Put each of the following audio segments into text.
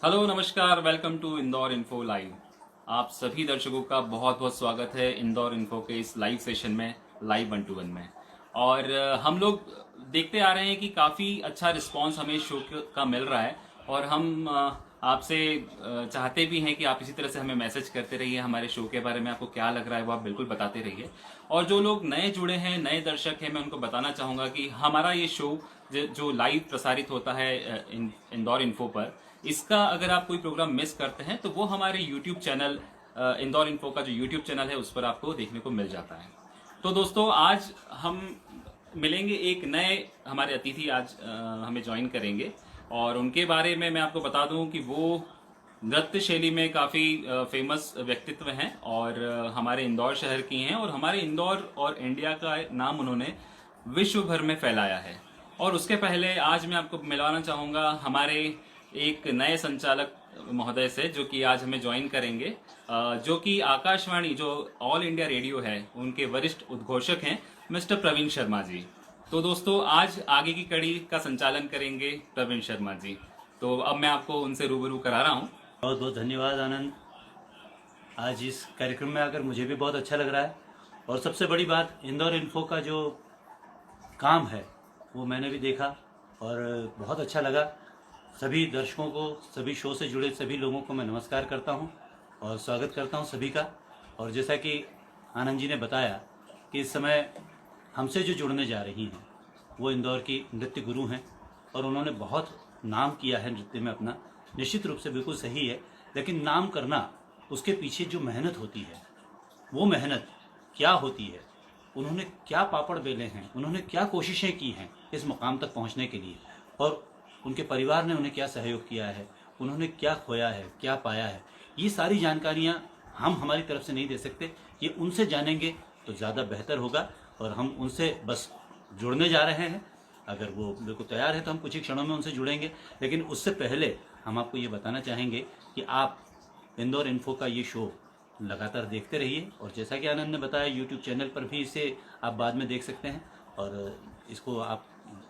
Hello नमस्कार, welcome to Indore info live. आप सभी दर्शकों का बहुत बहुत स्वागत है इंदौर इन्फो के इस लाइव सेशन में, लाइव 1-to-1 में। और हम लोग देखते आ रहे हैं कि काफ़ी अच्छा रिस्पांस हमें शो का मिल रहा है। और हम आपसे चाहते भी हैं कि आप इसी तरह से हमें मैसेज करते रहिए, हमारे शो के बारे में आपको क्या लग रहा है वो आप बिल्कुल बताते रहिए। और जो लोग नए जुड़े हैं, नए दर्शक हैं, मैं उनको बताना चाहूँगा कि हमारा ये शो जो लाइव प्रसारित होता है इंदौर इन्फो पर, इसका अगर आप कोई प्रोग्राम मिस करते हैं तो वो हमारे यूट्यूब चैनल, इंदौर इन्फो का जो यूट्यूब चैनल है उस पर आपको देखने को मिल जाता है। तो दोस्तों, आज हम मिलेंगे एक नए हमारे अतिथि, आज हमें ज्वाइन करेंगे। और उनके बारे में मैं आपको बता दूं कि वो नृत्य शैली में काफ़ी फेमस व्यक्तित्व हैं और हमारे इंदौर शहर की हैं, और हमारे इंदौर और इंडिया का नाम उन्होंने विश्व भर में फैलाया है। और उसके पहले आज मैं आपको मिलवाना चाहूँगा हमारे एक नए संचालक महोदय से, जो कि आज हमें ज्वाइन करेंगे, जो कि आकाशवाणी, जो ऑल इंडिया रेडियो है, उनके वरिष्ठ उद्घोषक हैं, मिस्टर प्रवीण शर्मा जी। तो दोस्तों, आज आगे की कड़ी का संचालन करेंगे प्रवीण शर्मा जी। तो अब मैं आपको उनसे रूबरू करा रहा हूँ। बहुत बहुत धन्यवाद आनंद। आज इस कार्यक्रम में आकर मुझे भी बहुत अच्छा लग रहा है। और सबसे बड़ी बात, इंदौर इन्फो का जो काम है वो मैंने भी देखा और बहुत अच्छा लगा। सभी दर्शकों को, सभी शो से जुड़े सभी लोगों को मैं नमस्कार करता हूं और स्वागत करता हूं सभी का। और जैसा कि आनंद जी ने बताया कि इस समय हमसे जो जुड़ने जा रही हैं वो इंदौर की नृत्य गुरु हैं और उन्होंने बहुत नाम किया है नृत्य में अपना। निश्चित रूप से बिल्कुल सही है, लेकिन नाम करना, उसके पीछे जो मेहनत होती है, वो मेहनत क्या होती है, उन्होंने क्या पापड़ बेले हैं, उन्होंने क्या कोशिशें की हैं इस मुकाम तक पहुंचने के लिए, और उनके परिवार ने उन्हें क्या सहयोग किया है, उन्होंने क्या खोया है, क्या पाया है, ये सारी जानकारियां हम हमारी तरफ से नहीं दे सकते। ये उनसे जानेंगे तो ज़्यादा बेहतर होगा। और हम उनसे बस जुड़ने जा रहे हैं। अगर वो बिल्कुल तैयार है तो हम कुछ ही क्षणों में उनसे जुड़ेंगे। लेकिन उससे पहले हम आपको ये बताना चाहेंगे कि आप इंदौर इन्फो का ये शो लगातार देखते रहिए। और जैसा कि आनंद ने बताया, यूट्यूब चैनल पर भी इसे आप बाद में देख सकते हैं। और इसको आप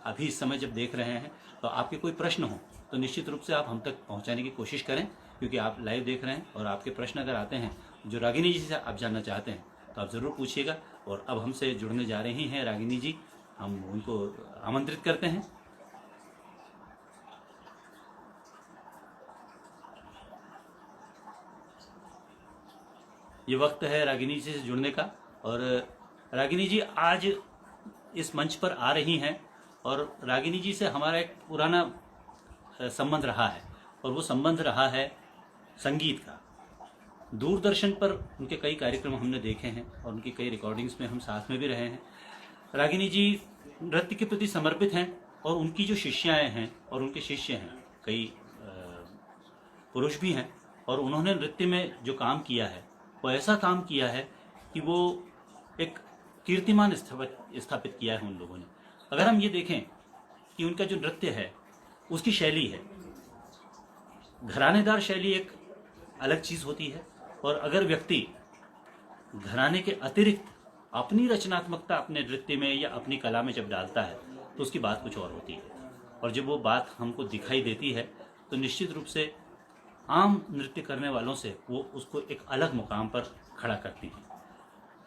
अभी इस समय जब देख रहे हैं तो आपके कोई प्रश्न हो तो निश्चित रूप से आप हम तक पहुंचाने की कोशिश करें, क्योंकि आप लाइव देख रहे हैं। और आपके प्रश्न अगर आते हैं जो रागिनी जी से आप जानना चाहते हैं तो आप ज़रूर पूछिएगा। और अब हमसे जुड़ने जा रही हैं रागिनी जी, हम उनको आमंत्रित करते हैं। ये वक्त है रागिनी जी से जुड़ने का। और रागिनी जी आज इस मंच पर आ रही हैं और रागिनी जी से हमारा एक पुराना संबंध रहा है, और वो संबंध रहा है संगीत का। दूरदर्शन पर उनके कई कार्यक्रम हमने देखे हैं और उनकी कई रिकॉर्डिंग्स में हम साथ में भी रहे हैं। रागिनी जी नृत्य के प्रति समर्पित हैं और उनकी जो शिष्याएं हैं और उनके शिष्य हैं, कई पुरुष भी हैं, और उन्होंने नृत्य में जो काम किया है वो ऐसा काम किया है कि वो एक कीर्तिमान स्थापित किया है उन लोगों ने। अगर हम ये देखें कि उनका जो नृत्य है उसकी शैली है, घरानेदार शैली एक अलग चीज़ होती है। और अगर व्यक्ति घराने के अतिरिक्त अपनी रचनात्मकता अपने नृत्य में या अपनी कला में जब डालता है तो उसकी बात कुछ और होती है। और जब वो बात हमको दिखाई देती है तो निश्चित रूप से आम नृत्य करने वालों से वो उसको एक अलग मुकाम पर खड़ा करती हैं।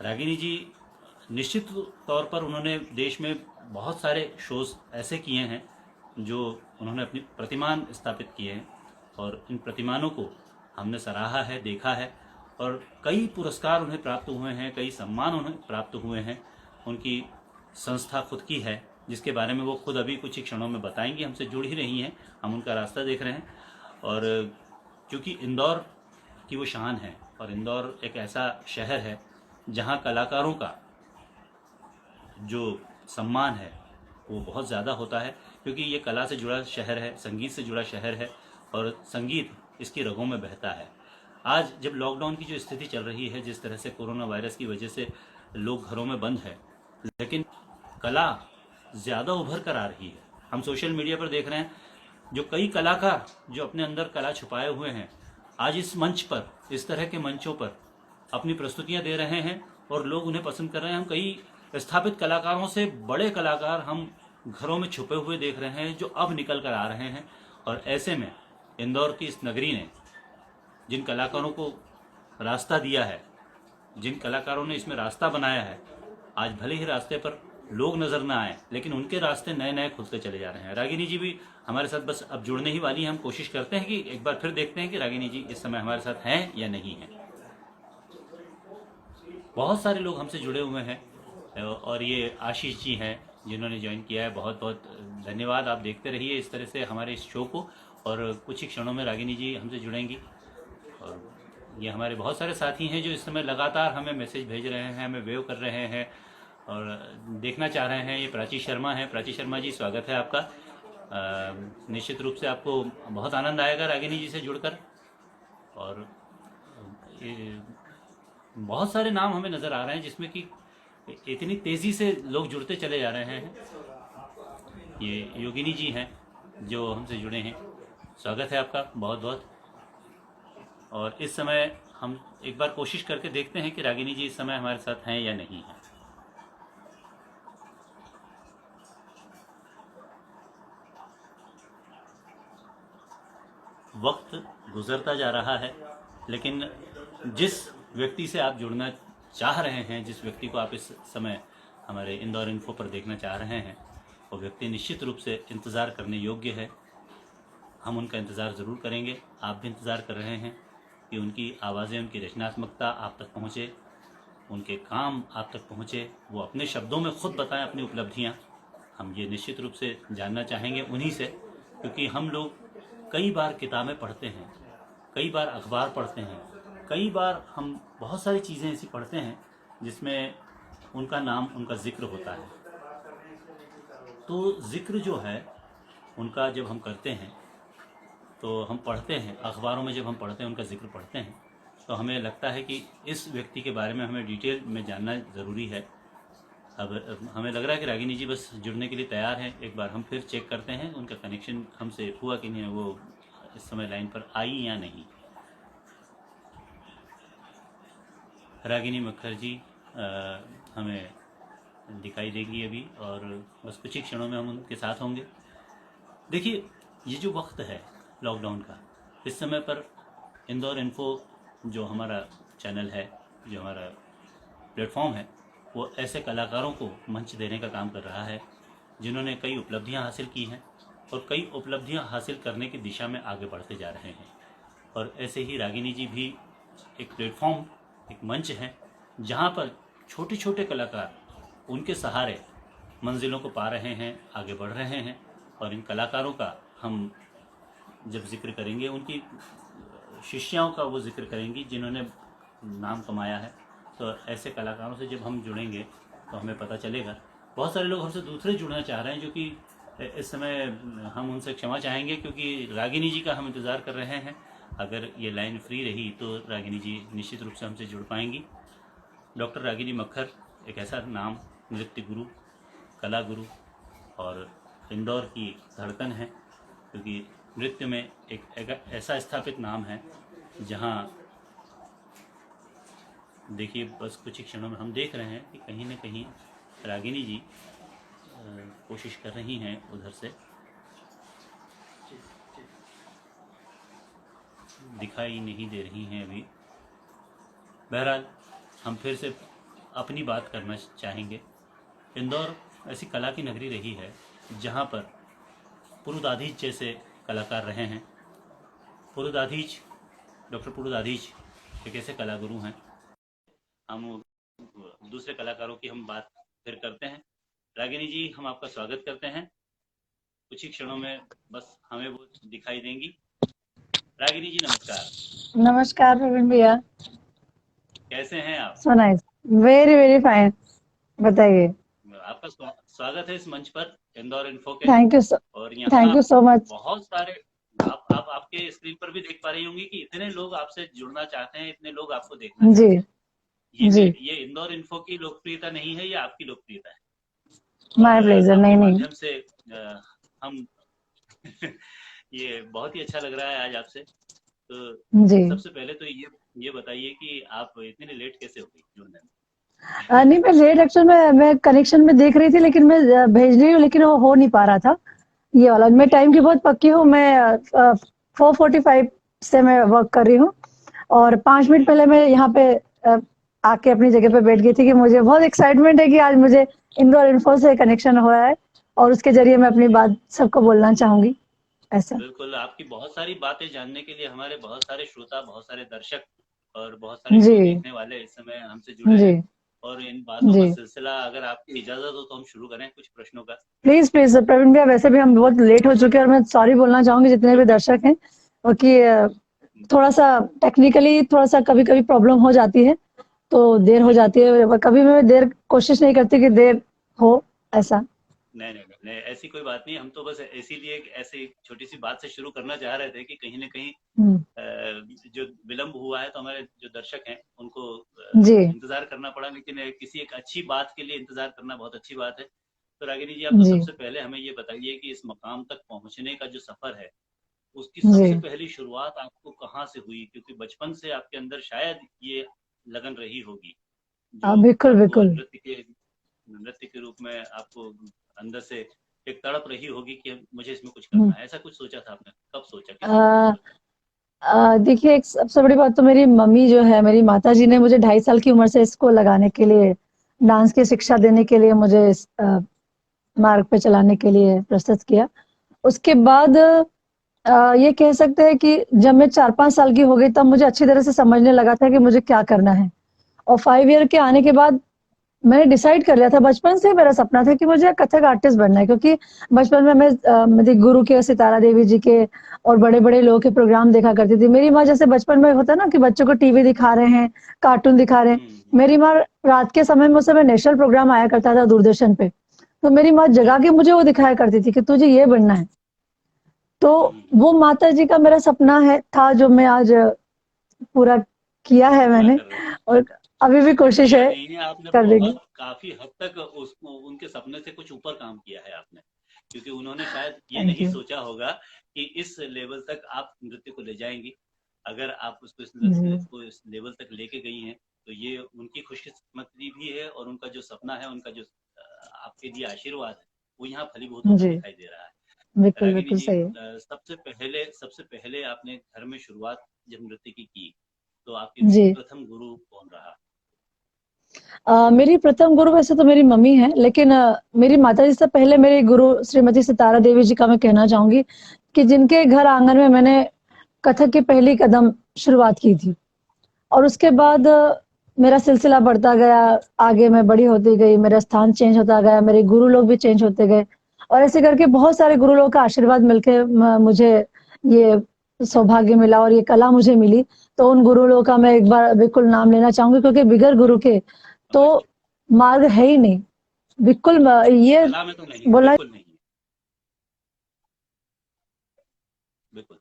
रागिनी जी निश्चित तौर पर उन्होंने देश में बहुत सारे शोज़ ऐसे किए हैं जो उन्होंने अपनी प्रतिमान स्थापित किए हैं, और इन प्रतिमानों को हमने सराहा है, देखा है, और कई पुरस्कार उन्हें प्राप्त हुए हैं, कई सम्मान उन्हें प्राप्त हुए हैं। उनकी संस्था खुद की है जिसके बारे में वो खुद अभी कुछ ही क्षणों में बताएंगी। हमसे जुड़ ही रही हैं, हम उनका रास्ता देख रहे हैं। और क्योंकि इंदौर की वो शान है, और इंदौर एक ऐसा शहर है जहाँ कलाकारों का जो सम्मान है वो बहुत ज़्यादा होता है, क्योंकि ये कला से जुड़ा शहर है, संगीत से जुड़ा शहर है, और संगीत इसकी रगों में बहता है। आज जब लॉकडाउन की जो स्थिति चल रही है, जिस तरह से कोरोना वायरस की वजह से लोग घरों में बंद है, लेकिन कला ज़्यादा उभर कर आ रही है। हम सोशल मीडिया पर देख रहे हैं जो कई कलाकार जो अपने अंदर कला छुपाए हुए हैं, आज इस मंच पर, इस तरह के मंचों पर अपनी प्रस्तुतियां दे रहे हैं और लोग उन्हें पसंद कर रहे हैं। हम कई स्थापित कलाकारों से बड़े कलाकार हम घरों में छुपे हुए देख रहे हैं जो अब निकल कर आ रहे हैं। और ऐसे में इंदौर की इस नगरी ने जिन कलाकारों को रास्ता दिया है, जिन कलाकारों ने इसमें रास्ता बनाया है, आज भले ही रास्ते पर लोग नजर ना आए, लेकिन उनके रास्ते नए नए खुलते चले जा रहे हैं। रागिनी जी भी हमारे साथ बस अब जुड़ने ही वाली हैं। हम कोशिश करते हैं कि एक बार फिर देखते हैं कि रागिनी जी इस समय हमारे साथ हैं या नहीं हैं। बहुत सारे लोग हमसे जुड़े हुए हैं और ये आशीष जी हैं जिन्होंने ज्वाइन किया है। बहुत बहुत धन्यवाद। आप देखते रहिए इस तरह से हमारे इस शो को, और कुछ ही क्षणों में रागिनी जी हमसे जुड़ेंगी। और ये हमारे बहुत सारे साथी हैं जो इस समय लगातार हमें मैसेज भेज रहे हैं, हमें वेव कर रहे हैं और देखना चाह रहे हैं। ये प्राची शर्मा हैं। प्राची शर्मा जी, स्वागत है आपका। निश्चित रूप से आपको बहुत आनंद आएगा रागिनी जी से जुड़कर। और बहुत सारे नाम हमें नज़र आ रहे हैं जिसमें कि इतनी तेज़ी से लोग जुड़ते चले जा रहे हैं। ये योगिनी जी हैं जो हमसे जुड़े हैं, स्वागत है आपका बहुत बहुत। और इस समय हम एक बार कोशिश करके देखते हैं कि रागिनी जी इस समय हमारे साथ हैं या नहीं हैं। वक्त गुजरता जा रहा है, लेकिन जिस व्यक्ति से आप जुड़ना चाह रहे हैं, जिस व्यक्ति को आप इस समय हमारे इंदौर इन्फो पर देखना चाह रहे हैं, वो व्यक्ति निश्चित रूप से इंतज़ार करने योग्य है। हम उनका इंतज़ार ज़रूर करेंगे। आप भी इंतज़ार कर रहे हैं कि उनकी आवाज़ें, उनकी रचनात्मकता आप तक पहुँचे, उनके काम आप तक पहुँचे, वो अपने शब्दों में खुद बताएं अपनी उपलब्धियाँ। हम ये निश्चित रूप से जानना चाहेंगे उन्हीं से, क्योंकि हम लोग कई बार किताबें पढ़ते हैं, कई बार अखबार पढ़ते हैं, कई बार हम बहुत सारी चीज़ें ऐसी पढ़ते हैं जिसमें उनका नाम, उनका जिक्र होता है। तो जिक्र जो है उनका जब हम करते हैं, तो हम पढ़ते हैं अखबारों में, जब हम पढ़ते हैं उनका जिक्र पढ़ते हैं, तो हमें लगता है कि इस व्यक्ति के बारे में हमें डिटेल में जानना ज़रूरी है। अब हमें लग रहा है कि रागिनी जी बस जुड़ने के लिए तैयार हैं। एक बार हम फिर चेक करते हैं उनका कनेक्शन हमसे हुआ कि नहीं, वो इस समय लाइन पर आई या नहीं। रागिनी मुखर्जी हमें दिखाई देगी अभी, और बस कुछ ही क्षणों में हम उनके साथ होंगे। देखिए, ये जो वक्त है लॉकडाउन का, इस समय पर इंदौर इन्फो जो हमारा चैनल है, जो हमारा प्लेटफॉर्म है, वो ऐसे कलाकारों को मंच देने का काम कर रहा है जिन्होंने कई उपलब्धियां हासिल की हैं और कई उपलब्धियां हासिल करने की दिशा में आगे बढ़ते जा रहे हैं। और ऐसे ही रागिनी जी भी एक प्लेटफॉर्म, एक मंच है जहां पर छोटे छोटे कलाकार उनके सहारे मंजिलों को पा रहे हैं, आगे बढ़ रहे हैं। और इन कलाकारों का हम जब जिक्र करेंगे, उनकी शिष्याओं का वो जिक्र करेंगी जिन्होंने नाम कमाया है, तो ऐसे कलाकारों से जब हम जुड़ेंगे तो हमें पता चलेगा। बहुत सारे लोग हमसे दूसरे जुड़ना चाह रहे हैं, जो कि इस समय हम उनसे क्षमा चाहेंगे क्योंकि रागिनी जी का हम इंतज़ार कर रहे हैं। अगर ये लाइन फ्री रही तो रागिनी जी निश्चित रूप से हमसे जुड़ पाएंगी। डॉक्टर रागिनी मक्खर एक ऐसा नाम, नृत्य गुरु, कला गुरु और इंदौर की धड़कन है, क्योंकि नृत्य में एक ऐसा स्थापित नाम है जहाँ देखिए बस कुछ ही क्षणों में हम देख रहे हैं कि कहीं ना कहीं रागिनी जी कोशिश कर रही हैं उधर से, दिखाई नहीं दे रही हैं अभी। बहरहाल हम फिर से अपनी बात करना चाहेंगे। इंदौर ऐसी कला की नगरी रही है जहाँ पर पुरुदाधीज जैसे कलाकार रहे हैं। पुरुदाधीज, डॉक्टर पुरुदाधीज एक ऐसे कलागुरु हैं। हम दूसरे कलाकारों की हम बात फिर करते हैं। रागिनी जी, हम आपका स्वागत करते हैं। कुछ ही क्षणों में बस हमें वो दिखाई देंगी। रागिनी जी नमस्कार। नमस्कार प्रवीण भैया, कैसे हैं आप? So nice, very very fine. बताइए। आपका स्वागत है इस मंच पर, इंदौर इन्फो के। थैंक यू और थैंक यू सो मच। बहुत सारे आप आपके स्क्रीन पर भी देख पा रही होंगी कि इतने लोग आपसे जुड़ना चाहते हैं, इतने लोग आपको देखना चाहते हैं। ये इंदौर इन्फो की लोकप्रियता नहीं है, ये आपकी लोकप्रियता है। My pleasure. नहीं माध्यम से हम ये बहुत ही अच्छा लग रहा है आज आपसे। तो जी, सबसे पहले तो ये बताइए कि आप इतने लेट कैसे हो गई जुड़ने में? नहीं मैं लेट एक्चुअल में मैं कनेक्शन में देख रही थी, लेकिन मैं भेज रही हूँ, लेकिन वो हो नहीं पा रहा था। ये वाला मैं टाइम की बहुत पक्की हूँ। मैं 4:45 से मैं वर्क कर रही हूँ और 5 मिनट पहले मैं यहाँ पे आके अपनी जगह पे बैठ गई थी कि मुझे बहुत एक्साइटमेंट है कि आज मुझे इंदौर इन्फो से कनेक्शन हुआ है और उसके जरिए मैं अपनी बात सबको बोलना चाहूंगी ऐसा। बिल्कुल, आपकी बहुत सारी बातें जानने के लिए हमारे बहुत सारे श्रोता, बहुत सारे दर्शक और बहुत सारे जी शो देखने वाले इस समय हमसे जुड़े जी हैं। और इन बातों का जी। सिलसिला, अगर आपकी इजाज़त हो तो हम शुरू करें कुछ प्रश्नों का? प्लीज प्लीज प्रवीण भैया, वैसे भी हम बहुत लेट हो चुके हैं और मैं सॉरी बोलना चाहूंगी जितने भी दर्शक हैं और कि थोड़ा सा टेक्निकली थोड़ा सा कभी कभी प्रॉब्लम हो जाती है तो देर हो जाती है, पर कभी मैं देर कोशिश नहीं करती कि देर हो ऐसा। नहीं, नहीं, नहीं, नहीं, ऐसी कोई बात नहीं। हम तो बस इसीलिए एक ऐसी छोटी-सी बात से शुरू करना चाह रहे थे कि कहीं न कहीं हम्म, जो विलंब हुआ है तो हमारे जो दर्शक हैं उनको जी इंतज़ार करना पड़ा, लेकिन किसी एक अच्छी बात के लिए इंतज़ार करना बहुत अच्छी बात है। तो रागिनी जी, आप तो जी सबसे पहले हमें ये बताइए कि इस मकाम तक पहुँचने का जो सफ़र है, उसकी जी। सबसे पहली शुरुआत आपको कहाँ से हुई? क्योंकि बचपन से आपके अंदर शायद ये लगन रही होगी, जो बिल्कुल आपको बिल्कुल। नृत्य के रूप में आपको अंदर से एक तड़प रही होगी कि मुझे इसमें कुछ हम्म, करना है। ऐसा कुछ सोचा था आपने? कब सोचा? किस उम्र में अ, सोचा? देखिए एक सबसे बड़ी बात तो मेरी मम्मी जो है, मेरी माता जी ने मुझे 2.5 साल की उम्र से इसको लगाने के लिए, डांस की शिक्षा देने के लिए मुझे इस मार्ग पे चलाने के लिए प्रस्तुत किया। उसके बाद ये कह सकते हैं कि जब मैं 4-5 साल की हो गई तब मुझे अच्छी तरह से समझने लगा था कि मुझे क्या करना है और 5 ईयर के आने के बाद मैंने डिसाइड कर लिया था। बचपन से मेरा सपना था कि मुझे कथक आर्टिस्ट बनना है क्योंकि बचपन में मैं मेरे गुरु के, सितारा देवी जी के और बड़े बड़े लोगों के प्रोग्राम देखा करती थी। मेरी माँ जैसे बचपन में होता है ना कि बच्चों को टीवी दिखा रहे हैं, कार्टून दिखा रहे हैं, हुँ, मेरी माँ रात के समय में उस समय नेशनल प्रोग्राम आया करता था दूरदर्शन पे, तो मेरी माँ जगा के बिल्कुल। मुझे वो दिखाया करती थी कि तुझे ये बनना है। तो हुँ, वो माता जी का मेरा सपना है था जो मैं आज पूरा किया है पूरा मैंने कर रही हैं। और अभी भी सिर्फ़ कोशिश किया है नहीं है आपने, कर देगी। बहुत काफ़ी हद तक उसको उनके सपने से कुछ ऊपर काम किया है आपने। क्योंकि उन्होंने शायद ये थैंक नहीं यू। सोचा होगा कि इस लेवल तक आप नृत्य को ले जाएँगी। अगर आप उसको इस नृत्य जी को इस लेवल तक लेके गई हैं, तो ये उनकी खुशकिस्मती भी है और उनका जो सपना है, उनका जो आपके लिए आशीर्वाद है, वो यहाँ फलीभूत होता जी, दिखाई दे रहा है। बिल्कुल रागिनी बिल्कुल जी, सही है। सबसे पहले आपने घर में शुरुआत जब नृत्य की, तो आपके जी, प्रथम गुरु कौन रहा? मेरी प्रथम गुरु वैसे तो मेरी मम्मी है, लेकिन मेरी माताजी से पहले मेरी गुरु श्रीमती सितारा देवी जी का मैं कहना चाहूँगी कि जिनके घर आँगन में मैंने कथक की पहली कदम शुरुआत की थी और उसके हुँ, बाद मेरा सिलसिला बढ़ता गया, आगे मैं बड़ी होती गई, मेरा स्थान चेंज होता गया, मेरे गुरु लोग भी चेंज होते गए और ऐसे करके बहुत सारे गुरु लोगों का आशीर्वाद मिलके मुझे ये सौभाग्य मिला और ये कला मुझे मिली। तो उन गुरु लोगों का मैं एक बार बिल्कुल नाम लेना चाहूँगी क्योंकि बगैर गुरु के तो अवश्य। मार्ग है ही नहीं। बिल्कुल ये कला में तो नहीं, बोलना बिल्कुल नहीं है, बिल्कुल।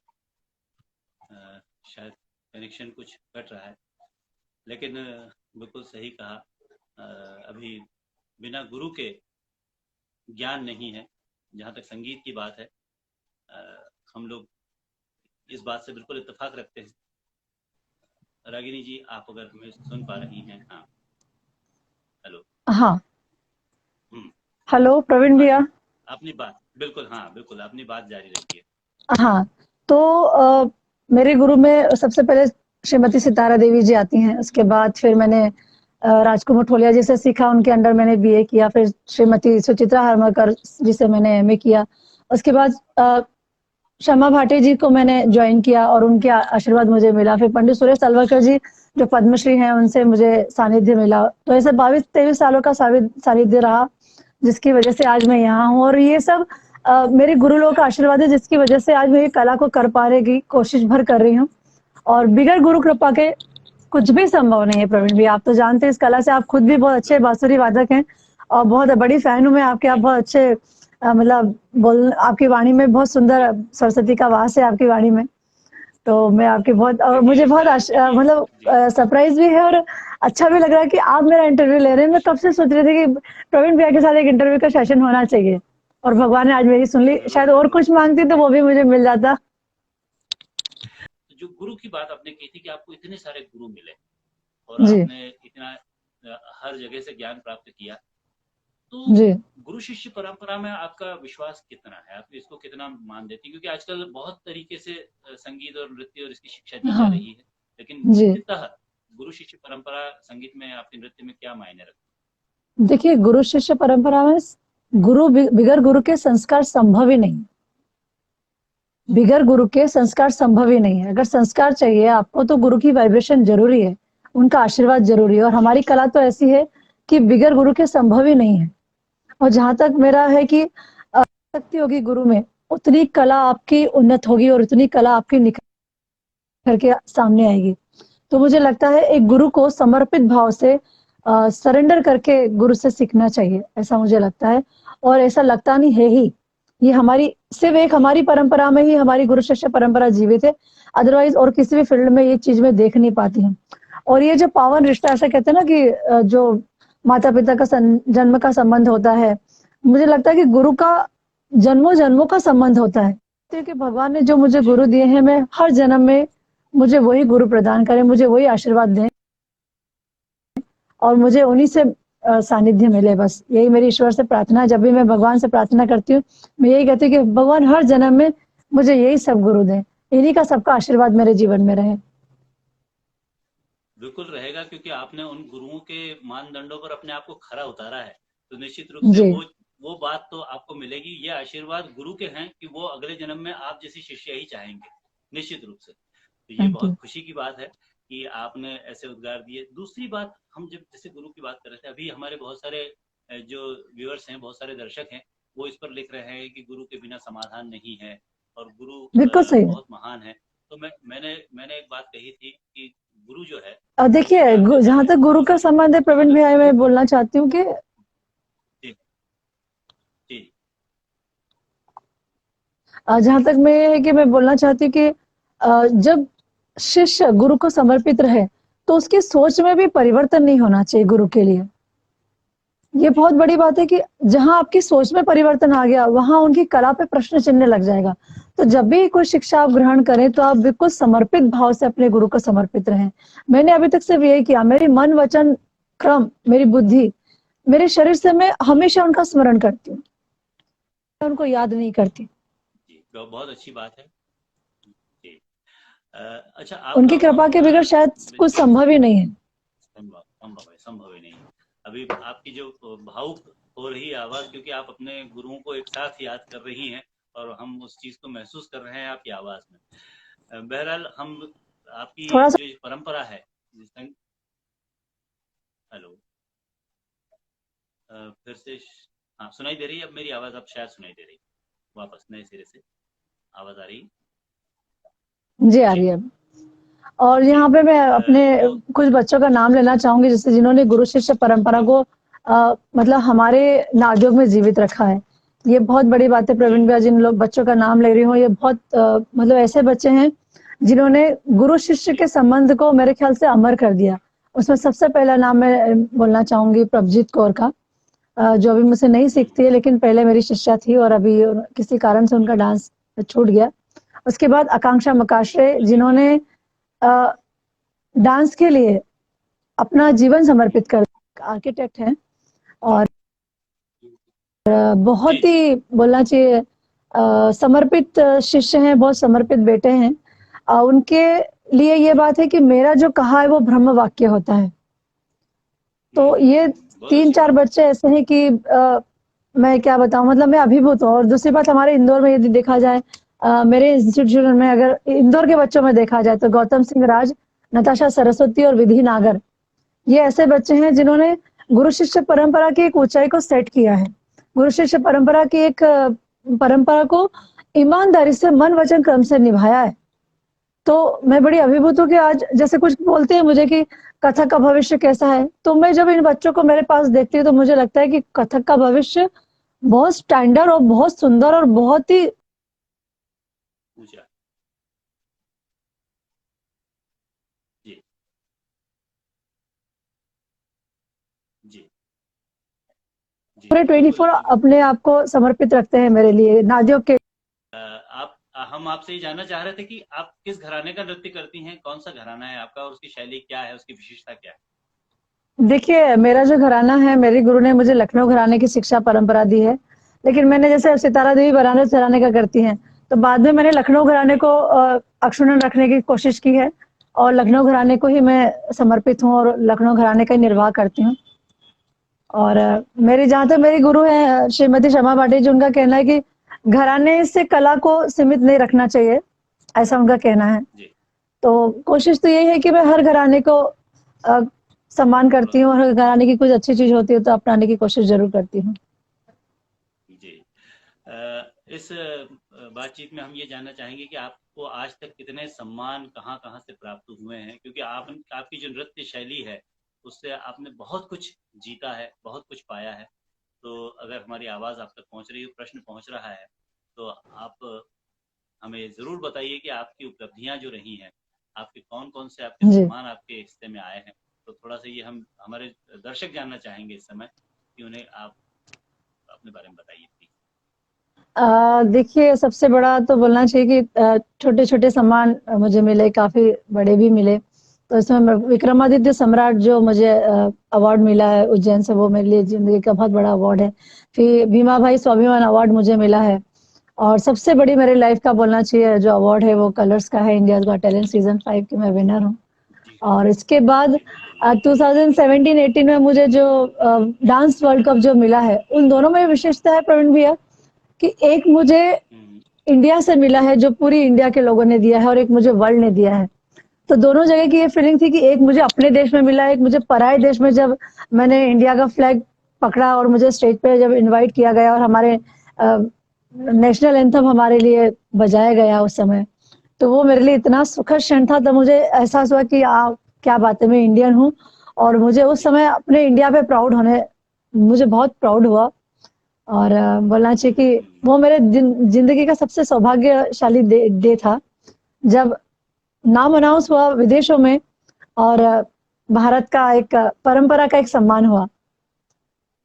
शायद कनेक्शन कुछ कट रहा है, लेकिन बिल्कुल सही कहा। अभी बिना गुरु के ज्ञान नहीं है, जहाँ तक संगीत की बात है। हम लोग इस बात से बिल्कुल इत्तेफ़ाक रखते हैं। रागिनी जी, आप अगर हमें सुन पा रही हैं? हाँ, हेलो। हाँ, हुँ, हेलो प्रवीण हाँ भैया। जी, अपनी बात बिल्कुल, हाँ, बिल्कुल, अपनी बात जारी रखिए। हाँ, तो मेरे गुरु में सबसे पहले श्रीमती सितारा देवी जी आती हैं, उसके बाद फिर मैंने राजकुमार ठोलिया जी से सीखा, उनके अंडर मैंने बीए किया, फिर श्रीमती सुचित्रा हरमकर जी से मैंने एमए किया। उसके बाद शमा भाटे जी को मैंने ज्वाइन किया और उनके आशीर्वाद मुझे मिला। फिर पंडित सुरेश तलवलकर जी जो पद्मश्री हैं, उनसे मुझे सानिध्य मिला। तो ऐसे 22-23 सालों का सानिध्य रहा, जिसकी वजह से आज मैं यहाँ हूँ और ये सब मेरे गुरु लोगों का आशीर्वाद है, जिसकी वजह से आज मैं ये कला को कर पाने की कोशिश भर कर रही हूँ और बिगड़ गुरु कृपा के कुछ भी संभव नहीं है। प्रवीण भी आप तो जानते हैं इस कला से, आप खुद भी बहुत अच्छे बिल्कुल, बांसुरी वादक हैं और बहुत बड़ी फैन हूँ मैं आपके। आप बहुत अच्छे मतलब बोल, आपकी वाणी में बहुत सुंदर सरस्वती का वास है आपकी वाणी में। तो मैं आपके बहुत और मुझे देखिए बहुत देखिए मतलब जी, सरप्राइज भी है और अच्छा भी लग रहा है कि आप मेरा इंटरव्यू ले रहे हैं। मैं कब से सोच रही थी कि प्रवीण भैया के साथ एक इंटरव्यू का सेशन होना चाहिए और भगवान ने आज मेरी सुन ली। ज़रूर, शायद और ज़रूर। कुछ मांगती तो वो भी मुझे मिल जाता। तो जो गुरु की बात आपने की थी कि आपको इतने सारे गुरु मिले और जी आपने इतना हर जगह से ज्ञान प्राप्त किया। तो जी। गुरु शिष्य परंपरा में आपका विश्वास कितना है? आप इसको कितना मान देती हैं? क्योंकि आजकल बहुत तरीके से संगीत और नृत्य और इसकी शिक्षा दी जा हाँ रही है, लेकिन जी। मुख्यतः गुरु शिष्य परंपरा संगीत में आपके नृत्य में क्या मायने रखती देखिए, गुरु शिष्य परंपरा में बिगर गुरु के संस्कार संभव ही नहीं। बिगर गुरु के संस्कार संभव ही नहीं है। अगर संस्कार चाहिए आपको तो गुरु की वाइब्रेशन जरूरी है, उनका आशीर्वाद जरूरी है। और हमारी कला तो ऐसी है कि बिगर गुरु के संभव ही नहीं है। और जहां तक मेरा है कि शक्ति होगी गुरु में, उतनी कला आपकी उन्नत होगी और उतनी कला आपकी निखर के सामने आएगी। तो मुझे लगता है एक गुरु को समर्पित भाव से सरेंडर करके गुरु से सीखना चाहिए, ऐसा मुझे लगता है। और ऐसा लगता नहीं है ही, ये हमारी सिर्फ एक हमारी परंपरा में ही हमारी गुरु शिष्य परंपरा जीवित है। अदरवाइज और किसी भी फील्ड में ये चीज में देख नहीं पाती हूँ। और ये जो पावन रिश्ता, ऐसा कहते हैं ना कि जो माता पिता का जन्म का संबंध होता है, मुझे लगता है कि गुरु का जन्मों जन्मों का संबंध होता है। कि भगवान ने जो मुझे गुरु दिए हैं, मैं हर जन्म में मुझे वही गुरु प्रदान करें, मुझे वही आशीर्वाद दें और मुझे उन्हीं से सानिध्य मिले। बस यही मेरी ईश्वर से प्रार्थना है। जब भी मैं भगवान से प्रार्थना करती हूँ, मैं यही कहती हूँ कि भगवान हर जन्म में मुझे यही सब गुरु दें, इन्हीं का सबका आशीर्वाद मेरे जीवन में रहे। बिल्कुल रहेगा, क्योंकि आपने उन गुरुओं के मानदंडों पर अपने आप को खरा उतारा है, तो निश्चित रूप से जी। वो बात तो आपको मिलेगी। ये आशीर्वाद गुरु के हैं कि वो अगले जन्म में आप जैसी शिष्य ही चाहेंगे, निश्चित रूप से। तो ये थैंक यू। बहुत खुशी की बात है कि आपने ऐसे उद्गार दिए। दूसरी बात, हम जब जैसे गुरु की बात कर रहे थे, अभी हमारे बहुत सारे जो व्यूअर्स हैं, बहुत सारे दर्शक हैं, वो इस पर लिख रहे हैं कि गुरु के बिना समाधान नहीं है और गुरु बिल्कुल सही है। बहुत महान है। तो मैंने एक बात कही थी कि गुरु जो है, देखिए, जैसे जहां तक गुरु का संबंध है प्रवीण भैया, मैं बोलना चाहती हूँ कि जी जी जहां तक मैं है कि मैं बोलना चाहती हूँ कि जब शिष्य गुरु को समर्पित रहे तो उसकी सोच में भी परिवर्तन नहीं होना चाहिए गुरु के लिए। ये बहुत बड़ी बात है कि जहां आपकी सोच में परिवर्तन आ गया, वहां उनकी कला पे प्रश्न चिन्ह लग जाएगा। तो जब भी कोई शिक्षा आप ग्रहण करें तो आप बिल्कुल समर्पित भाव से अपने गुरु को समर्पित रहें। मैंने अभी तक सिर्फ यही किया, मेरी मन वचन क्रम, मेरी बुद्धि, मेरे शरीर से मैं हमेशा उनका स्मरण करती हूँ, उनको याद नहीं करती। जी, बहुत अच्छी बात है जी। अच्छा, उनकी आपका कृपा के बगैर शायद कुछ संभव ही नहीं है। संभव ही नहीं है। अभी आपकी जो भावुक हो रही आवाज, क्योंकि आप अपने गुरुओं को एक साथ याद कर रही हैं और हम उस चीज को महसूस कर रहे हैं आपकी आवाज में। बहरहाल, हम आपकी थोड़ा सा जो परंपरा है, हेलो, फिर से हाँ, सुनाई दे रही है अब मेरी आवाज? अब शायद सुनाई दे रही है, वापस नए सिरे से आवाज आ रही है? जी आ रही है अब। और यहाँ पे मैं अपने कुछ बच्चों का नाम लेना चाहूंगी, जैसे जिन्होंने गुरु शिष्य परंपरा को मतलब हमारे नाजोग में जीवित रखा है। ये बहुत बड़ी बात है प्रवीण भैया, जिन लोग बच्चों का नाम ले रही हूँ, ये बहुत मतलब ऐसे बच्चे हैं जिन्होंने गुरु शिष्य के संबंध को मेरे ख्याल से अमर कर दिया। उसमें सबसे पहला नाम मैं बोलना चाहूंगी प्रभजीत कौर का, जो अभी मुझसे नहीं सीखती है लेकिन पहले मेरी शिष्या थी और अभी किसी कारण से उनका डांस छूट गया। उसके बाद आकांक्षा मकाशरे, जिन्होंने डांस के लिए अपना जीवन समर्पित कर, आर्किटेक्ट हैं और बहुत ही बोलना चाहिए समर्पित शिष्य हैं, बहुत समर्पित बेटे हैं। उनके लिए ये बात है कि मेरा जो कहा है वो ब्रह्म वाक्य होता है। तो ये 3-4 बच्चे ऐसे हैं कि मैं क्या बताऊं, मतलब मैं अभिभूत हूँ। और दूसरी बात, हमारे इंदौर में यदि देखा जाए, मेरे इंस्टीट्यूशन में अगर इंदौर के बच्चों में देखा जाए तो गौतम सिंह राज, नताशा सरस्वती और विधि नागर, ये ऐसे बच्चे हैं जिन्होंने गुरु शिष्य परंपरा की एक ऊंचाई को सेट किया है। गुरु शिष्य परंपरा की एक परंपरा को ईमानदारी से मन वचन क्रम से निभाया है। तो मैं बड़ी अभिभूत हूँ कि आज जैसे कुछ बोलते हैं मुझे कि कथक का भविष्य कैसा है, तो मैं जब इन बच्चों को मेरे पास देखती हूँ तो मुझे लगता है कि कथक का भविष्य बहुत स्टैंडर्ड और बहुत सुंदर और बहुत ही ऊंचा। जी जी पूरे 24 अपने आप को समर्पित रखते हैं मेरे लिए, नादियों के। हम आपसे ये जानना चाह रहे थे कि आप किस घराने का नृत्य करती हैं, कौन सा घराना है आपका और उसकी शैली क्या है, उसकी विशेषता क्या है? देखिए, मेरा जो घराना है, मेरे गुरु ने मुझे लखनऊ घराने की शिक्षा परंपरा दी है। लेकिन मैंने जैसे सितारा देवी बनारस घराने का करती हैं, तो बाद में मैंने लखनऊ घराने को अक्षुण्ण रखने की कोशिश की है और लखनऊ घराने को ही मैं समर्पित हूँ और लखनऊ घराने का ही निर्वाह करती हूँ। और मेरी जहाँ तक मेरी गुरु हैं श्रीमती शमा भाटी जी, उनका कहना है कि घराने से कला को सीमित नहीं रखना चाहिए, ऐसा उनका कहना है। जी तो कोशिश तो यही है कि मैं हर घराने को अ, सम्मान करती हूँ और हर घराने की कुछ अच्छी चीज़ होती है तो अपनाने की कोशिश ज़रूर करती हूँ। जी। इस बातचीत में हम ये जानना चाहेंगे कि आपको आज तक कितने सम्मान कहाँ-कहाँ से प्राप्त हुए हैं? क्योंकि आपकी जो नृत्य शैली है, उससे आपने बहुत कुछ जीता है, बहुत कुछ पाया है। तो अगर हमारी आवाज़ आप तक पहुँच रही है, प्रश्न पहुँच रहा है, तो आप हमें ज़रूर बताइए कि आपकी उपलब्धियाँ जो रही हैं, आपके कौन-कौन से आपके जी। सम्मान आपके हिस्से में आए हैं? तो थोड़ा-सा ये हम हमारे दर्शक जानना चाहेंगे इस समय कि उन्हें आप अपने बारे में बताइए प्लीज़। देखिए, सबसे बड़ा तो बोलना चाहिए कि छोटे-छोटे सम्मान मुझे मिले, काफ़ी बड़े भी मिले। तो इसमें विक्रमादित्य सम्राट जो मुझे अवार्ड मिला है उज्जैन से, वो मेरे लिए ज़िंदगी का बहुत बड़ा अवार्ड है। फिर भीमा भाई स्वाभिमान अवार्ड मुझे मिला है और सबसे बड़ी मेरी लाइफ़ का बोलना चाहिए जो अवार्ड है वो कलर्स का है, इंडियाज़ गॉट टैलेंट सीज़न 5 की मैं विनर हूँ। जी, और इसके बाद जी, बिल्कुल। 2017-18 में मुझे जो डांस वर्ल्ड कप जो मिला है, उन दोनों में विशेषता है प्रवीण भैया कि एक मुझे हुँ, इंडिया से मिला है जो पूरी इंडिया के लोगों ने दिया है और एक मुझे वर्ल्ड ने दिया है। तो दोनों जगह की ये फीलिंग थी कि एक मुझे अपने देश में मिला है, एक मुझे पराए देश में जब मैंने इंडिया का फ्लैग पकड़ा और मुझे स्टेज पे जब इनवाइट किया गया और हमारे नेशनल एंथम हमारे लिए बजाया गया उस समय, तो वो मेरे लिए इतना सुखद क्षण था। तब मुझे एहसास हुआ कि क्या बात है, मैं इंडियन हूँ और मुझे उस समय अपने इंडिया पे प्राउड होने मुझे बहुत प्राउड हुआ। और बोलना चाहिए कि हुँ, वो मेरे जिंदगी का सबसे सौभाग्यशाली डे था जब नाम अनाउंस हुआ विदेशों में और भारत का एक परंपरा का एक सम्मान हुआ।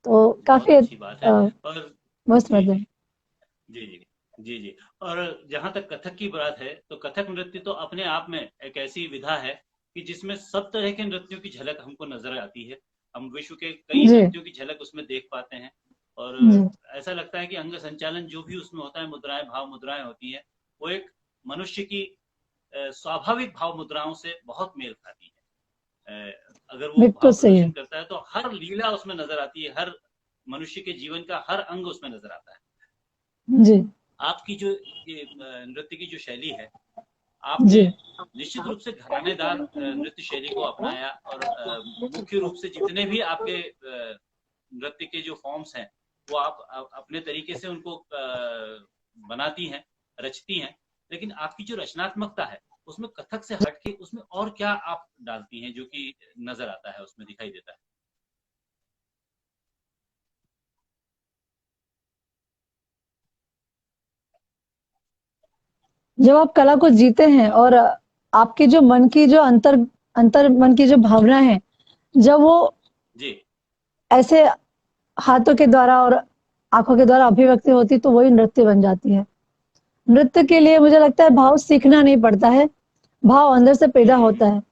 तो बहुत काफी अच्छी बात है और मस्त जी, मतलब। जी। जी, जी। जी, जी। और जहाँ तक कथक की बात है, तो कथक नृत्य तो अपने आप में एक ऐसी विधा है कि जिसमें सब तरह के नृत्यों की झलक हमको नज़र आती है। हम विश्व के कई जी नृत्यों की झलक उसमें देख पाते हैं और जी ऐसा लगता है कि अंग संचालन जो भी उसमें होता है, मुद्राएँ, भाव मुद्राएँ होती हैं, वो एक मनुष्य की स्वाभाविक भाव मुद्राओं से बहुत मेल खाती है। अगर वो बिल्कुल भाव सही प्रदर्शन है। करता है, तो हर लीला उसमें नज़र आती है, हर मनुष्य के जीवन का हर अंग उसमें नज़र आता है। जी आपकी जो ये नृत्य की जो शैली है, आपने जी निश्चित रूप से घरानेदार नृत्य शैली को अपनाया और मुख्य रूप से जितने भी आपके नृत्य के जो फॉर्म्स हैं, वो आप अपने तरीके से उनको बनाती हैं, रचती हैं। लेकिन आपकी जो रचनात्मकता है, उसमें कथक से हट के उसमें और क्या आप डालती हैं जो कि नज़र आता है, उसमें दिखाई देता है? जब आप कला को जीते हैं और आपके जो मन की जो अंतर मन की जो भावना है, जब वो जी। ऐसे हाथों के द्वारा और आंखों के द्वारा अभिव्यक्ति होती तो वही नृत्य बन जाती है। नृत्य के लिए मुझे लगता है भाव सीखना नहीं पड़ता है, भाव अंदर से पैदा हुँ, होता है।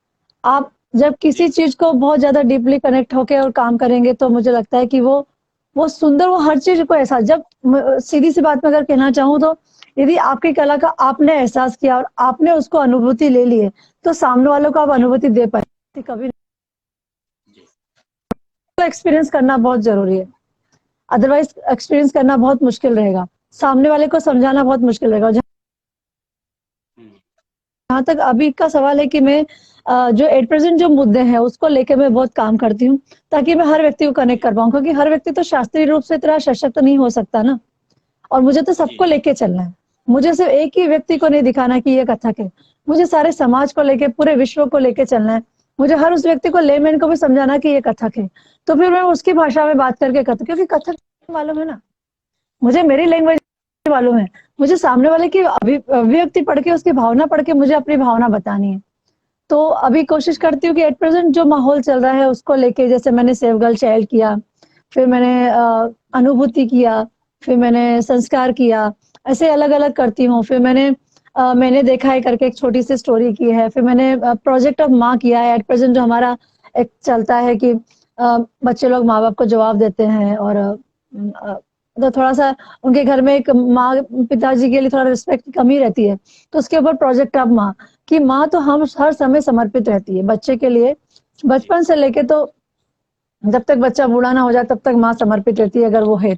आप जब किसी जी, चीज को बहुत ज्यादा डीपली कनेक्ट होके और काम करेंगे तो मुझे लगता है कि वो सुंदर, वो हर चीज को एहसास, जब सीधी सी बात में अगर कहना चाहूँ तो यदि आपकी कला का आपने एहसास किया और आपने उसको अनुभूति ले ली है तो सामने वालों को आप जी, अनुभूति दे पाए कभी जी। एक्सपीरियंस करना बहुत जरूरी है, अदरवाइज एक्सपीरियंस करना बहुत मुश्किल रहेगा, सामने वाले को समझाना बहुत मुश्किल रहेगा। हुँ, जहाँ तक अभी का सवाल है कि मैं जो एट प्रेजेंट जो मुद्दे हैं उसको लेके मैं बहुत काम करती हूँ ताकि मैं हर व्यक्ति को कनेक्ट जी, कर पाऊँ, क्योंकि हर व्यक्ति तो शास्त्रीय रूप से इतना सशक्त नहीं हो सकता ना। और मुझे तो जी, सबको जी, लेके चलना है, मुझे सिर्फ एक ही व्यक्ति को नहीं दिखाना कि ये कथक है, मुझे सारे समाज को लेके पूरे विश्व को लेके चलना है। मुझे हर उस व्यक्ति को लेमैन को भी समझाना कि ये कथक है, तो फिर मैं उसकी भाषा में बात करके कथक, क्योंकि कथक मालूम है ना, मुझे मेरी लैंग्वेज मालूम है, मुझे सामने वाले की अभिव्यक्ति पढ़ के उसकी भावना पढ़ के मुझे अपनी भावना बतानी है। तो अभी कोशिश हुँ, करती हूँ कि एट प्रेजेंट जो माहौल चल रहा है उसको लेके, जैसे मैंने सेव गर्ल चाइल्ड किया, फिर मैंने जी, अनुभूति किया, फिर मैंने संस्कार किया, ऐसे अलग अलग करती हूँ। फिर मैंने देखा है करके एक छोटी सी स्टोरी की है, फिर मैंने प्रोजेक्ट ऑफ माँ किया है। एट प्रेजेंट जो हमारा एक चलता है कि बच्चे लोग माँ बाप को जवाब देते हैं और तो थोड़ा सा उनके घर में एक माँ पिताजी के लिए थोड़ा रिस्पेक्ट की कमी रहती है, तो उसके ऊपर प्रोजेक्ट अब माँ कि माँ तो हम हर समय समर्पित रहती है बच्चे के लिए, बचपन से लेके तो जब तक बच्चा बूढ़ा ना हो जाए तब तक माँ समर्पित रहती है अगर वो है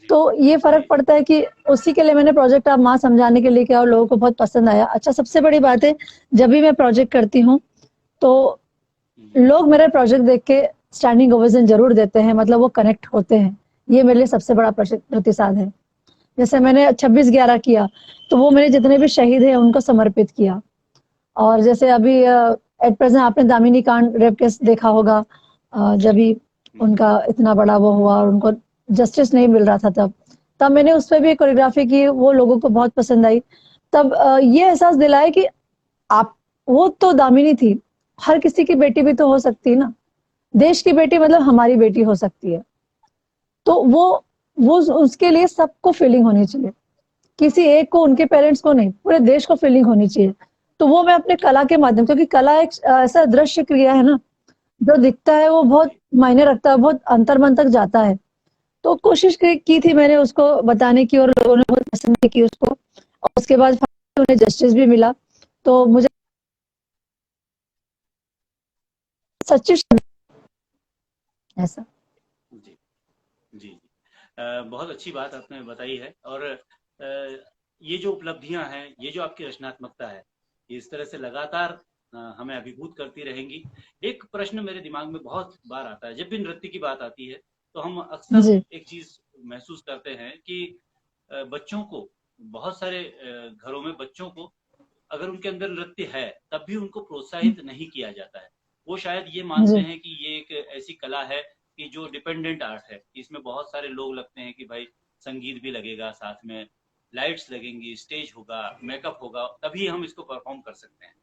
तो ये फर्क पड़ता है कि उसी के लिए मैंने प्रोजेक्ट आप माँ समझाने के लिए किया और लोगों को बहुत पसंद आया। अच्छा, सबसे बड़ी बात है जब भी मैं प्रोजेक्ट करती हूँ तो लोग मेरे प्रोजेक्ट देख के स्टैंडिंग ओवेशन जरूर देते हैं, मतलब वो कनेक्ट होते हैं, ये मेरे लिए सबसे बड़ा प्रतिसाद है। जैसे मैंने 26/11 किया तो वो मेरे जितने भी शहीद हैं उनको समर्पित किया। और जैसे अभी एट प्रेजेंट आपने दामिनी कांड रेप केस देखा होगा, जब भी उनका इतना बड़ा वो हुआ और उनको जस्टिस नहीं मिल रहा था तब मैंने उस पर भी कोरियोग्राफी की, वो लोगों को बहुत पसंद आई। तब ये एहसास दिलाया कि आप, वो तो दामिनी थी, हर किसी की बेटी भी तो हो सकती है ना, देश की बेटी मतलब हमारी बेटी हो सकती है। तो वो उसके लिए सबको फीलिंग होनी चाहिए, किसी एक को, उनके पेरेंट्स को नहीं, पूरे देश को फीलिंग होनी चाहिए। तो वो मैं अपने कला के माध्यम, क्योंकि कला एक ऐसा दृश्य क्रिया है ना, जो दिखता है वो बहुत मायने रखता है, बहुत अंतर मन तक जाता है। तो कोशिश की थी मैंने उसको बताने की और लोगों ने बहुत पसंद की उसको, और उसके बाद उन्हें जस्टिस भी मिला। तो मुझे सच्ची ऐसा। जी जी जी। बहुत अच्छी बात आपने बताई है। और ये जो उपलब्धियां हैं, ये जो आपकी रचनात्मकता है, ये इस तरह से लगातार हमें अभिभूत करती रहेंगी। एक प्रश्न मेरे दिमाग में बहुत बार आता है, जब भी नृत्य की बात आती है तो हम अक्सर जी एक चीज महसूस करते हैं कि बच्चों को, बहुत सारे घरों में बच्चों को अगर उनके अंदर नृत्य है तब भी उनको प्रोत्साहित नहीं किया जाता है। वो शायद ये मानते जी हैं कि ये एक ऐसी कला है कि जो डिपेंडेंट आर्ट है, इसमें बहुत सारे लोग लगते हैं कि भाई संगीत भी लगेगा, साथ में लाइट्स लगेंगी, स्टेज होगा, मेकअप होगा, तभी हम इसको परफॉर्म कर सकते हैं।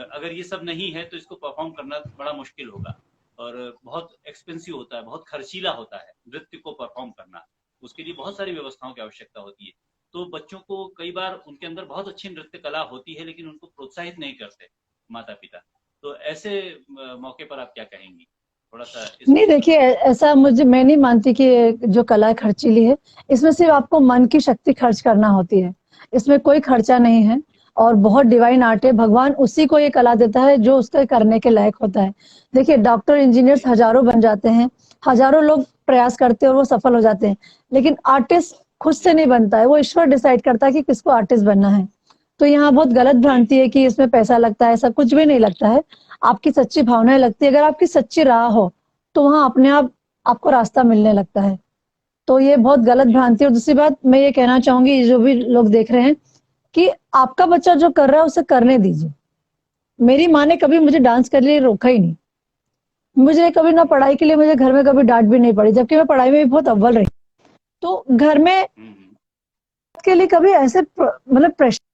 अगर ये सब नहीं है तो इसको परफॉर्म करना बड़ा मुश्किल होगा और बहुत एक्सपेंसिव होता है, बहुत खर्चीला होता है नृत्य को परफॉर्म करना। उसके लिए बहुत सारी व्यवस्थाओं की आवश्यकता होती है। तो बच्चों को कई बार उनके अंदर बहुत अच्छी नृत्य कला होती है लेकिन उनको प्रोत्साहित नहीं करते माता पिता। तो ऐसे मौके पर आप क्या कहेंगी, थोड़ा सा इस नहीं, विषय में देखिए बताइए। ऐसा मैं नहीं मानती कि जो कला खर्चीली है, इसमें सिर्फ आपको मन की शक्ति खर्च करना होती है, इसमें कोई खर्चा नहीं है और बहुत डिवाइन आर्ट है। भगवान उसी को ये कला देता है जो उसके करने के लायक होता है। देखिए डॉक्टर इंजीनियर्स जी हजारों बन जाते हैं, हजारों लोग प्रयास करते हैं और वो सफल हो जाते हैं, लेकिन आर्टिस्ट खुद जी से नहीं बनता है, वो ईश्वर डिसाइड करता है कि किसको आर्टिस्ट बनना है। तो यहाँ बहुत गलत जी भ्रांति है कि इसमें पैसा लगता है, ऐसा कुछ भी नहीं लगता है। आपकी सच्ची भावनाएं लगती है, अगर आपकी सच्ची राह हो तो वहां अपने आप आपको रास्ता मिलने लगता है। तो ये बहुत गलत जी भ्रांति है। और दूसरी बात मैं ये कहना चाहूंगी, जो भी लोग देख रहे हैं, कि आपका बच्चा जो कर रहा है उसे करने दीजिए। मेरी माँ ने कभी मुझे डांस करने लिए रोका ही नहीं, मुझे कभी ना पढ़ाई के लिए मुझे घर में कभी डांट भी नहीं पड़ी, जबकि मैं पढ़ाई में भी बहुत अव्वल रही। तो घर में हम्म। के लिए कभी ऐसे मतलब प्रेशराइज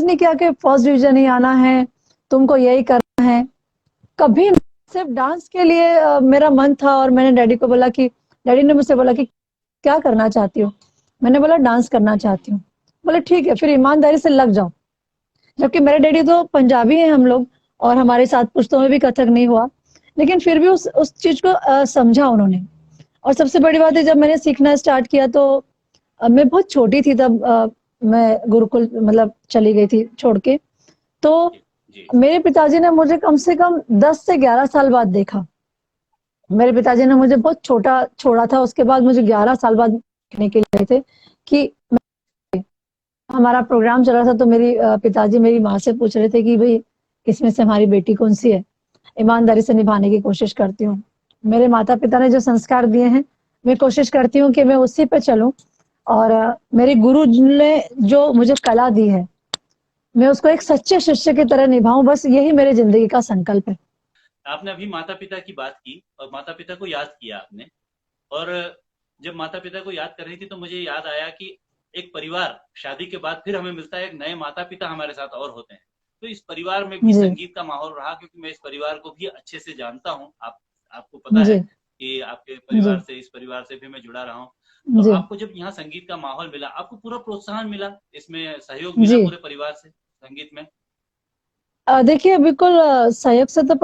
नहीं किया कि फर्स्ट डिवीजन ही आना है, तुमको यही करना है, कभी नहीं। सिर्फ डांस के लिए मेरा मन था और मैंने डैडी को बोला कि, डैडी ने मुझसे बोला कि क्या करना चाहती हो, मैंने बोला डांस करना चाहती हूँ। बोले ठीक है, फिर ईमानदारी से लग जाओ। जबकि मेरे डैडी तो पंजाबी हैं हम लोग, और हमारे साथ पुश्तों में जी भी कथक नहीं हुआ, लेकिन फिर भी उस चीज को समझा उन्होंने। और सबसे बड़ी बात है, जी जब मैंने सीखना स्टार्ट किया तो मैं बहुत छोटी थी तब, मैं गुरुकुल मतलब चली गई थी छोड़ के। तो जी जी मेरे पिताजी ने मुझे कम से कम 10 से 11 साल बाद देखा। मेरे पिताजी ने मुझे बहुत छोटा छोड़ा था, उसके बाद मुझे 11 साल बाद देखने के लिए आए थे कि हमारा प्रोग्राम चल रहा था। तो मेरी पिताजी मेरी माँ से पूछ रहे थे कि भाई इसमें से हमारी बेटी कौन सी है, ईमानदारी से निभाने की कोशिश करती हूँ। मेरे माता पिता ने जो संस्कार दिए हैं, मैं कोशिश करती हूँ कि मैं उसी पे चलूं। और मेरे गुरु ने जो मुझे कला दी है, मैं उसको एक सच्चे शिष्य की तरह निभाऊं, बस यही मेरी जिंदगी का संकल्प है। आपने अभी माता पिता की बात की और माता पिता को याद किया आपने। और जब माता पिता को याद कर रही थी तो मुझे याद आया कि एक परिवार शादी के बाद फिर हमें मिलता है, एक नए माता पिता हमारे साथ और होते हैं। तो इस परिवार में भी जी संगीत का माहौल रहा, क्योंकि मैं इस परिवार को भी अच्छे से जानता हूँ। आपको पता है जी कि आपके जी परिवार से, इस परिवार से भी मैं जुड़ा रहा हूँ। तो जी आपको जब यहाँ संगीत का माहौल मिला, आपको पूरा प्रोत्साहन मिला, इसमें सहयोग मिला जी पूरे परिवार से संगीत में। देखिए बिल्कुल सहयोग से तो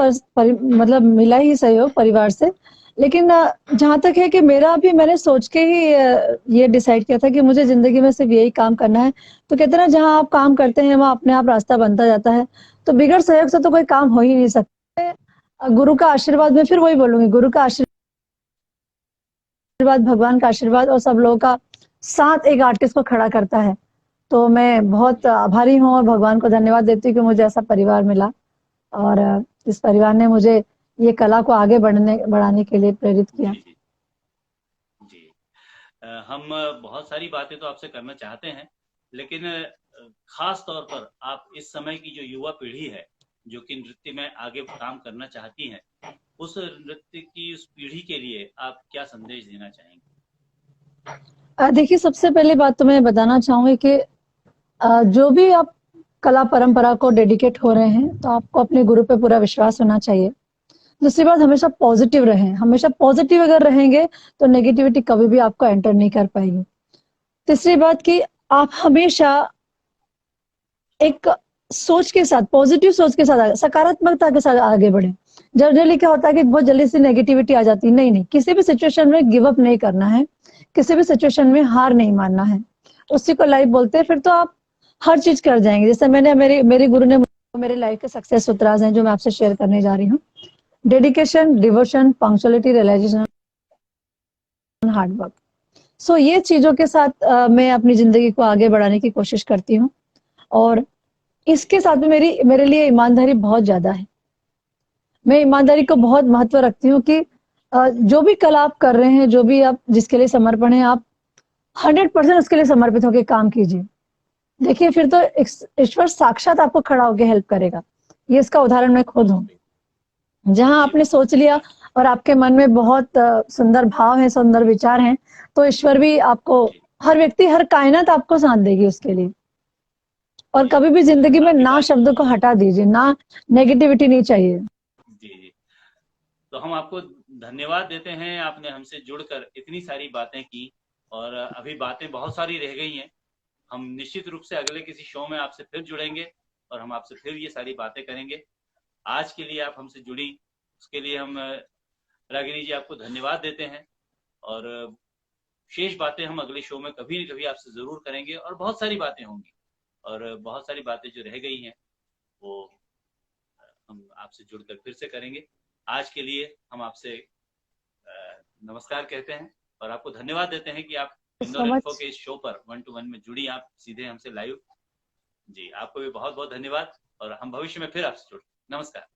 मतलब मिला ही सहयोग परिवार से। लेकिन जहाँ तक है कि मेरा भी मैंने सोच के ही ये डिसाइड किया था कि मुझे ज़िंदगी में सिर्फ़ यही काम करना है। तो कहते हैं ना जहाँ आप काम करते हैं वहाँ अपने आप रास्ता बनता जाता है। तो बगैर सहयोग से तो कोई काम हो ही नहीं सकता। गुरु का आशीर्वाद मैं फिर वही बोलूँगी, गुरु का आशीर्वाद, भगवान का आशीर्वाद और सब लोगों का साथ एक आर्टिस्ट को खड़ा करता है। तो मैं बहुत जी आभारी हूँ और भगवान को धन्यवाद देती हूँ कि मुझे ऐसा परिवार मिला और इस परिवार ने मुझे ये कला को आगे बढ़ाने के लिए प्रेरित किया। जी जी जी। हम बहुत सारी बातें तो आपसे करना चाहते हैं, लेकिन खास तौर पर आप इस समय की जो युवा पीढ़ी है जो कि नृत्य में आगे काम करना चाहती है, उस नृत्य की उस पीढ़ी के लिए आप क्या संदेश देना चाहेंगे? देखिए सबसे पहली बात तो मैं बताना चाहूँगी कि जो भी आप कला परंपरा को डेडिकेट हो रहे हैं, तो आपको अपने गुरु पे पूरा विश्वास होना चाहिए। दूसरी बात हमेशा पॉजिटिव रहें, हमेशा पॉजिटिव अगर रहेंगे, तो नेगेटिविटी कभी भी आपको एंटर नहीं कर पाएगी। तीसरी बात कि आप हमेशा एक सोच के साथ, पॉजिटिव सोच के साथ, सकारात्मकता के साथ आगे बढ़ें। जनरली क्या होता है कि बहुत जल्दी से नेगेटिविटी आ जाती है। नहीं, नहीं, किसी भी सिचुएशन में गिव अप नहीं करना है, किसी भी सिचुएशन में हार नहीं मानना है। उसी को लाइफ बोलते हैं, फिर तो आप हर चीज़ कर जाएँगे। जैसे मैंने मेरे मेरे गुरु ने मेरे लाइफ के सक्सेस सूत्राज़ हैं, जो मैं आपसे शेयर करने जा रही हूँ। Dedication, devotion, punctuality, realization, hard work. So ये चीज़ों के साथ मैं अपनी ज़िंदगी को आगे बढ़ाने की कोशिश करती हूँ और इसके साथ में मेरे लिए ईमानदारी बहुत ज़्यादा है। मैं ईमानदारी को बहुत महत्व रखती हूँ कि जो भी कला आप कर रहे हैं, जो भी आप जिसके लिए समर्पण है, आप 100% उसके लिए समर्पित होके काम कीजिए। देखिए फिर तो ईश्वर साक्षात आपको खड़ा होके हेल्प करेगा। ये इसका उदाहरण मैं खुद हूँ। जहाँ जी आपने बिल्कुल। सोच लिया और आपके मन में बहुत सुंदर भाव है, सुंदर विचार हैं, तो ईश्वर भी आपको जी हर व्यक्ति, हर कायनात आपको साथ देगी उसके लिए। और जी। कभी भी ज़िंदगी में आपकी ना बात। शब्द को हटा दीजिए, ना नेगेटिविटी नहीं चाहिए। जी जी। तो हम आपको धन्यवाद देते हैं, आपने हमसे जुड़कर इतनी सारी बातें की और अभी बातें बहुत सारी रह गई हैं। हम निश्चित रूप से अगले किसी शो में आपसे फिर जुड़ेंगे और हम आपसे फिर ये सारी बातें करेंगे। आज के लिए आप हमसे जुड़ी, उसके लिए हम रागिनी जी आपको धन्यवाद देते हैं और शेष बातें हम अगले शो में कभी न कभी आपसे ज़रूर करेंगे और बहुत सारी बातें होंगी और बहुत सारी बातें जो रह गई हैं वो हम आपसे जुड़कर फिर से करेंगे। आज के लिए हम आपसे नमस्कार कहते हैं और आपको धन्यवाद देते हैं कि आप सो इंदौर इन्फो मच। के इस शो पर 1 to 1 में जुड़ी, आप सीधे हमसे लाइव। जी आपको भी बहुत बहुत धन्यवाद और हम भविष्य में फिर आपसे जुड़। नमस्कार।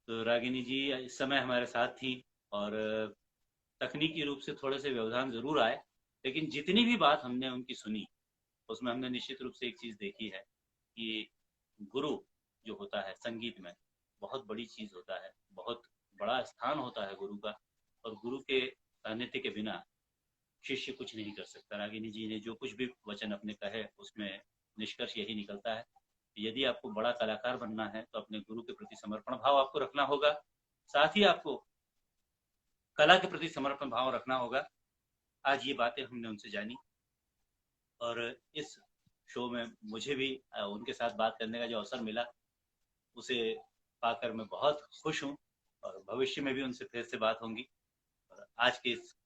तो रागिनी जी इस समय हमारे साथ थी और तकनीकी रूप से थोड़े से व्यवधान जरूर आए, लेकिन जितनी भी बात हमने उनकी सुनी उसमें हमने निश्चित रूप से एक चीज देखी है कि गुरु जो होता है संगीत में बहुत बड़ी चीज होता है, बहुत बड़ा स्थान होता है गुरु का। और गुरु के सानिध्य के बिना शिष्य कुछ नहीं कर सकता। रागिनी जी ने जो कुछ भी वचन अपने कहे उसमें निष्कर्ष यही निकलता है, यदि आपको बड़ा कलाकार बनना है तो अपने गुरु के प्रति समर्पण भाव आपको रखना होगा, साथ ही आपको कला के प्रति समर्पण भाव रखना होगा। आज ये बातें हमने उनसे जानी और इस शो में मुझे भी उनके साथ बात करने का जो अवसर मिला उसे पाकर मैं बहुत खुश हूँ और भविष्य में भी उनसे फिर से बात होंगी। और आज के इस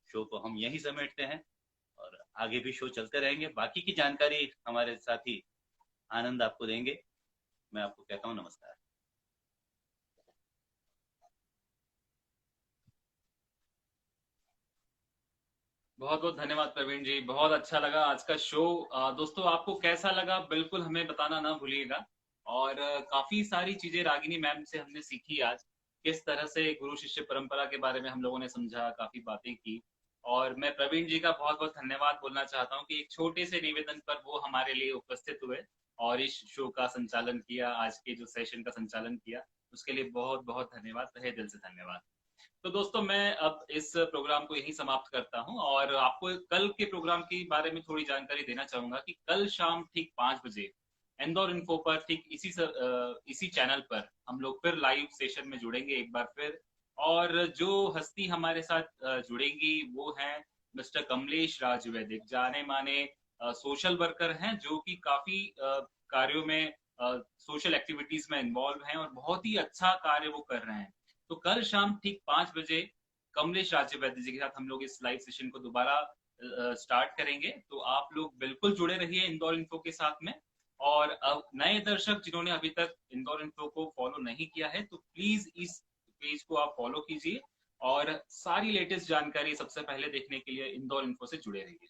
शो को हम यहीं समेटते हैं और आगे भी शो चलते रहेंगे। बाकी की जानकारी हमारे साथी आनंद आपको देंगे। मैं आपको कहता हूँ नमस्कार। बहुत बहुत धन्यवाद प्रवीण जी, बहुत अच्छा लगा आज का शो। दोस्तों आपको कैसा लगा बिल्कुल हमें बताना ना भूलिएगा। और काफी सारी चीजें रागिनी मैम से हमने सीखी आज, किस तरह से गुरु शिष्य परंपरा के बारे में हम लोगों ने समझा, काफी बातें की। और मैं प्रवीण जी का बहुत बहुत धन्यवाद बोलना चाहता हूँ कि एक छोटे से निवेदन पर वो हमारे लिए उपस्थित हुए और इस शो का संचालन किया, आज के जो सेशन का संचालन किया, उसके लिए बहुत बहुत धन्यवाद, तहे दिल से धन्यवाद। तो दोस्तों मैं अब इस प्रोग्राम को यहीं समाप्त करता हूं और आपको कल के प्रोग्राम के बारे में थोड़ी जानकारी देना चाहूंगा कि कल शाम ठीक 5 बजे इंदौर इन्फो पर ठीक इसी चैनल पर हम लोग फिर लाइव सेशन में जुड़ेंगे एक बार फिर। और जो हस्ती हमारे साथ जुड़ेगी वो है मिस्टर कमलेश राज वैदिक, जाने माने सोशल वर्कर हैं जो कि काफी कार्यों में सोशल एक्टिविटीज में इन्वॉल्व हैं और बहुत ही अच्छा कार्य वो कर रहे हैं। तो कल शाम ठीक 5 बजे कमलेश राज्य वैद्य जी के साथ हम लोग इस लाइव सेशन को दोबारा स्टार्ट करेंगे। तो आप लोग बिल्कुल जुड़े रहिए इंदौर इन्फो के साथ में। और अब नए दर्शक जिन्होंने अभी तक इंदौर इन्फो को फॉलो नहीं किया है तो प्लीज इस पेज को आप फॉलो कीजिए और सारी लेटेस्ट जानकारी सबसे पहले देखने के लिए इंदौर इन्फो से जुड़े रहिए।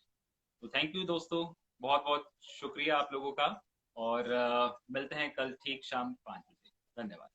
तो थैंक यू दोस्तों, बहुत बहुत शुक्रिया आप लोगों का। और मिलते हैं कल ठीक शाम 5 बजे। धन्यवाद।